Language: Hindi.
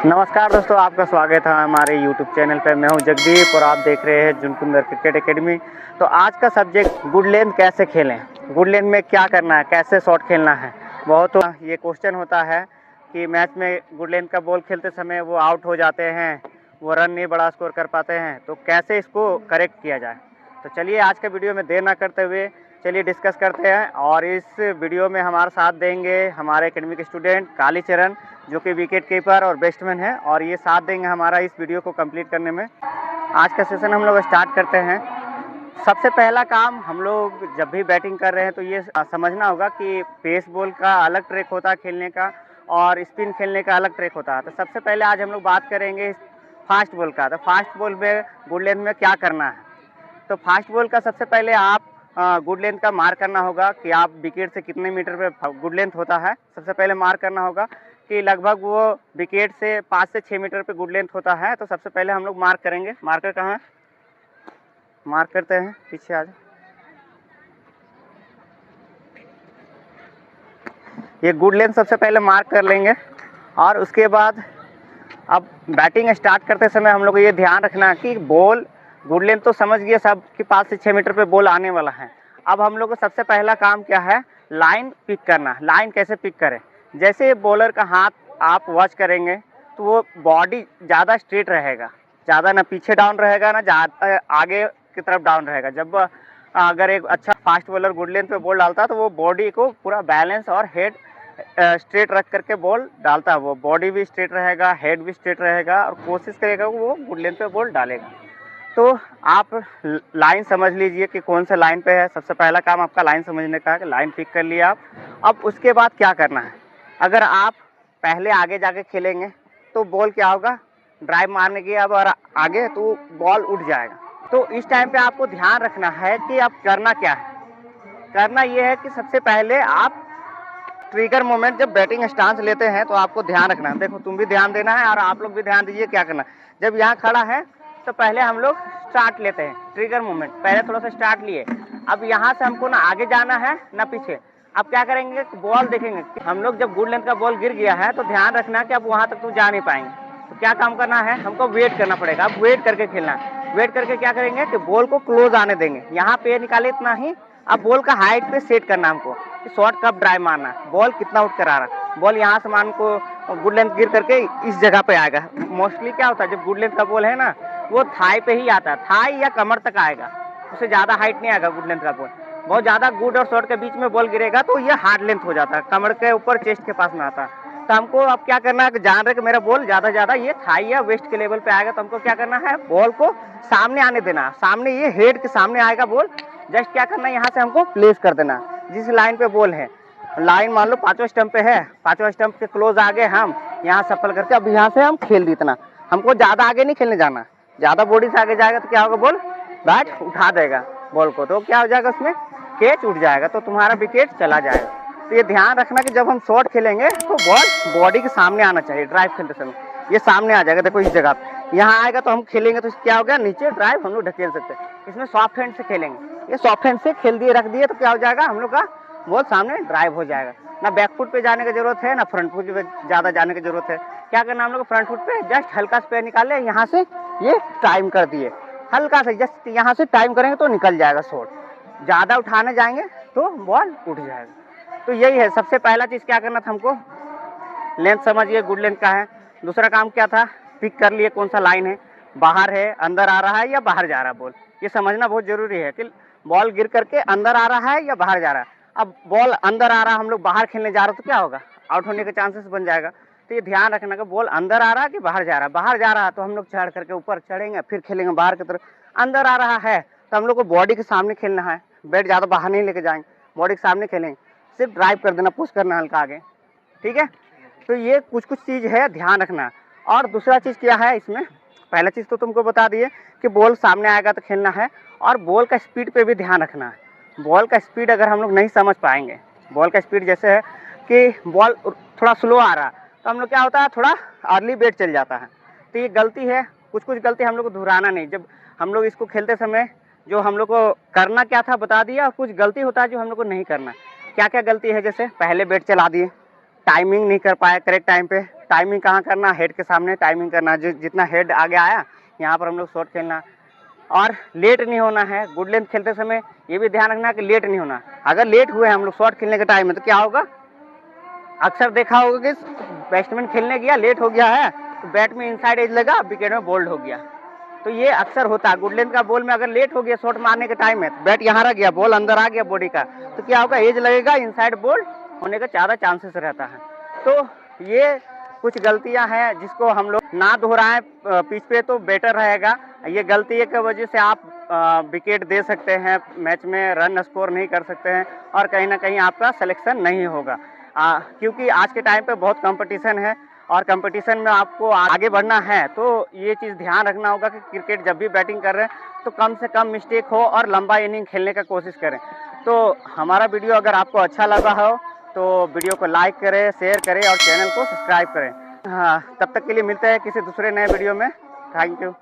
नमस्कार दोस्तों, आपका स्वागत है हमारे YouTube चैनल पर। मैं हूं जगदीप और आप देख रहे हैं जुनकुंदर क्रिकेट एकेडमी। तो आज का सब्जेक्ट गुड लेंथ कैसे खेलें, गुड लेंथ में क्या करना है, कैसे शॉट खेलना है। बहुत ये क्वेश्चन होता है कि मैच में गुड लेंथ का बॉल खेलते समय वो आउट हो जाते हैं, वो रन नहीं बड़ा स्कोर कर पाते हैं, तो कैसे इसको करेक्ट किया जाए। तो चलिए आज के वीडियो में देर ना करते हुए चलिए डिस्कस करते हैं। और इस वीडियो में हमारा साथ देंगे हमारे एकेडमी के स्टूडेंट कालीचरण, जो कि विकेट कीपर और बैट्समैन है, और ये साथ देंगे हमारा इस वीडियो को कंप्लीट करने में। आज का सेशन हम लोग स्टार्ट करते हैं। सबसे पहला काम, हम लोग जब भी बैटिंग कर रहे हैं तो ये समझना होगा कि पेस बॉल का अलग ट्रैक होता है खेलने का और स्पिन खेलने का अलग ट्रैक होता है। तो सबसे पहले आज हम लोग बात करेंगे फास्ट बॉल का। तो फास्ट बॉल में गुड लेंथ में क्या करना है। तो फास्ट बॉल का सबसे पहले आप गुड लेंथ का मार्क करना होगा कि आप विकेट से कितने मीटर पे गुड लेंथ होता है। सबसे पहले मार्क करना होगा कि लगभग वो विकेट से 5 से 6 मीटर पे गुड लेंथ होता है। तो सबसे पहले हम लोग मार्क करेंगे। मार्कर कहाँ है, मार्क करते हैं, पीछे आ जाए। ये गुड लेंथ सबसे पहले मार्क कर लेंगे और उसके बाद अब बैटिंग स्टार्ट करते समय हम लोग को ये ध्यान रखना है कि बॉल गुड लेंथ तो समझ गया सब कि 5 से 6 मीटर पे बॉल आने वाला है। अब हम लोग को सबसे पहला काम क्या है, लाइन पिक करना। लाइन कैसे पिक करें, जैसे बॉलर का हाथ आप वॉच करेंगे तो वो बॉडी ज़्यादा स्ट्रेट रहेगा, ज़्यादा ना पीछे डाउन रहेगा ना ज़्यादा आगे की तरफ डाउन रहेगा। जब अगर एक अच्छा फास्ट बॉलर गुड लेंथ पे बॉल डालता है तो वो बॉडी को पूरा बैलेंस और हेड स्ट्रेट रख करके बॉल डालता है। वो बॉडी भी स्ट्रेट रहेगा, हेड भी स्ट्रेट रहेगा और कोशिश करेगा वो गुड लेंथ पे बॉल डालेगा। तो आप लाइन समझ लीजिए कि कौन सा लाइन पे है। सबसे पहला काम आपका लाइन समझने का है कि लाइन पिक कर लिया आप। अब उसके बाद क्या करना है, अगर आप पहले आगे जाके खेलेंगे तो बॉल क्या होगा, ड्राइव मारने की अब और आगे तो बॉल उठ जाएगा। तो इस टाइम पे आपको ध्यान रखना है कि आप करना क्या है। करना ये है कि सबसे पहले आप ट्रिगर मोमेंट जब बैटिंग स्टांस लेते हैं तो आपको ध्यान रखना है। देखो तुम भी ध्यान देना है और आप लोग भी ध्यान दीजिए क्या करना है। जब यहाँ खड़ा है तो पहले हम लोग स्टार्ट लेते हैं, ट्रिगर मूवमेंट पहले थोड़ा सा स्टार्ट लिए। अब यहाँ से हमको ना आगे जाना है ना पीछे। अब क्या करेंगे, बॉल देखेंगे। हम लोग जब गुड लेंथ का बॉल गिर गया है तो ध्यान रखना है कि अब वहाँ तक तो जा नहीं पाएंगे। तो क्या काम करना है, हमको वेट करना पड़ेगा। अब वेट करके खेलना है। वेट करके क्या करेंगे कि बॉल को क्लोज आने देंगे, यहाँ पे निकाले इतना ही। अब बॉल का हाइट पे सेट करना हमको कि शॉट कब ड्राइव मारना है, बॉल कितना उठ कर आ रहा है। बॉल यहाँ से मान को गुड लेंथ गिर करके इस जगह पे आएगा। मोस्टली क्या होता है जब गुड लेंथ का बॉल है ना, वो थाई पे ही आता है, थाई या कमर तक आएगा, उससे ज़्यादा हाइट नहीं आएगा गुड लेंथ का बॉल। बहुत ज़्यादा गुड और शॉर्ट के बीच में बॉल गिरेगा तो ये हार्ड लेंथ हो जाता है, कमर के ऊपर चेस्ट के पास में आता है। तो हमको अब क्या करना है, जान रहे कि मेरा बॉल ज़्यादा ये थाई या वेस्ट के लेवल पे आएगा, तो हमको क्या करना है, बॉल को सामने आने देना। सामने ये हेड के सामने आएगा बॉल, जस्ट क्या करना है, यहाँ से हमको प्लेस कर देना जिस लाइन पे बॉल है। लाइन मान लो 5वां स्टंप पे है, 5वां स्टंप के क्लोज आगे हम यहाँ सफल करके अब यहाँ से हम खेल जीतना। हमको ज़्यादा आगे नहीं खेलने जाना, ज़्यादा बॉडी से आगे जाएगा तो क्या होगा, बॉल बैट उठा देगा बॉल को, तो क्या हो जाएगा, उसमें कैच उठ जाएगा, तो तुम्हारा विकेट चला जाएगा। तो ये ध्यान रखना कि जब हम शॉट खेलेंगे तो बॉल बॉडी के सामने आना चाहिए। ड्राइव खेलते समय ये सामने आ जाएगा, देखो इस जगह पे यहाँ आएगा तो हम खेलेंगे तो क्या हो गया, नीचे ड्राइव हम लोग ढकेल सकते हैं। इसमें सॉफ्ट हैंड से खेलेंगे, ये सॉफ्ट हैंड से खेल दिए रख दिए तो क्या हो जाएगा, हम लोग का बॉल सामने ड्राइव हो जाएगा। ना बैक फुट पे जाने की जरूरत है ना फ्रंट फुट पे ज़्यादा जाने की जरूरत है। क्या करना हम लोग, फ्रंट फुट पे जस्ट हल्का सा पैर निकाले, यहाँ से ये टाइम कर दिए, हल्का से जस्ट यहाँ से टाइम करेंगे तो निकल जाएगा शॉट। ज़्यादा उठाने जाएंगे तो बॉल उठ जाएगा। तो यही है, सबसे पहला चीज़ क्या करना था हमको, लेंथ समझिए गुड लेंथ का है। दूसरा काम क्या था, पिक कर लिए कौन सा लाइन है, बाहर है, अंदर आ रहा है या बाहर जा रहा है बॉल, ये समझना बहुत जरूरी है कि बॉल गिर करके अंदर आ रहा है या बाहर जा रहा है। अब बॉल अंदर आ रहा है, हम लोग बाहर खेलने जा रहे हो तो क्या होगा, आउट होने के चांसेस बन जाएगा। तो ये ध्यान रखना कि बॉल अंदर आ रहा है कि बाहर जा रहा है। बाहर जा रहा है तो हम लोग चढ़ करके ऊपर चढ़ेंगे फिर खेलेंगे बाहर की तरफ। अंदर आ रहा है तो हम लोग को बॉडी के सामने खेलना है, बैट ज़्यादा बाहर नहीं लेके जाएंगे, बॉडी के सामने खेलेंगे, सिर्फ ड्राइव कर देना, पुश करना हल्का आगे, ठीक है। तो ये कुछ चीज़ है ध्यान रखना। और दूसरा चीज़ क्या है इसमें, पहला चीज़ तो तुमको बता दिए कि बॉल सामने आएगा तो खेलना है, और बॉल का स्पीड पे भी ध्यान रखना है। बॉल का स्पीड अगर हम लोग नहीं समझ पाएंगे, बॉल का स्पीड जैसे है कि बॉल थोड़ा स्लो आ रहा तो हम लोग क्या होता है, थोड़ा अर्ली बैट चल जाता है। तो ये गलती है, कुछ गलती हम लोग को दोहराना नहीं। जब हम लोग इसको खेलते समय जो हम लोग को करना क्या था बता दिया, और कुछ गलती होता है जो हम लोग को नहीं करना। क्या क्या गलती है, जैसे पहले बैट चला दिए, टाइमिंग नहीं कर पाए करेक्ट टाइम पे। टाइमिंग कहाँ करना, हेड के सामने टाइमिंग करना, जितना हेड आगे आया यहाँ पर हम लोग शॉट खेलना। और लेट नहीं होना है गुड लेंथ खेलते समय, ये भी ध्यान रखना कि लेट नहीं होना। अगर लेट हुए हम लोग शॉट खेलने के टाइम में तो क्या होगा, अक्सर देखा होगा कि बैट्समैन खेलने गया लेट हो गया है तो बैट में इनसाइड एज लगा, विकेट में बोल्ड हो गया। तो ये अक्सर होता है। गुड लेंथ का बॉल में अगर लेट हो गया शॉट मारने के टाइम में, बैट यहाँ रह गया, बॉल अंदर आ गया बॉडी का, तो क्या होगा, एज लगेगा, इनसाइड बोल्ड होने का ज़्यादा चांसेस रहता है। तो ये कुछ गलतियां हैं जिसको हम लोग ना दोहराएं पिच पे तो बेटर रहेगा। ये गलती की वजह से आप विकेट दे सकते हैं, मैच में रन स्कोर नहीं कर सकते हैं और कहीं ना कहीं आपका सिलेक्शन नहीं होगा। क्योंकि आज के टाइम पे बहुत कंपटीशन है और कंपटीशन में आपको आगे बढ़ना है, तो ये चीज़ ध्यान रखना होगा कि क्रिकेट जब भी बैटिंग कर रहे हैं तो कम से कम मिस्टेक हो और लंबा इनिंग खेलने का कोशिश करें। तो हमारा वीडियो अगर आपको अच्छा लगा हो तो वीडियो को लाइक करें, शेयर करें और चैनल को सब्सक्राइब करें। हाँ, तब तक के लिए मिलते हैं किसी दूसरे नए वीडियो में। Thank you.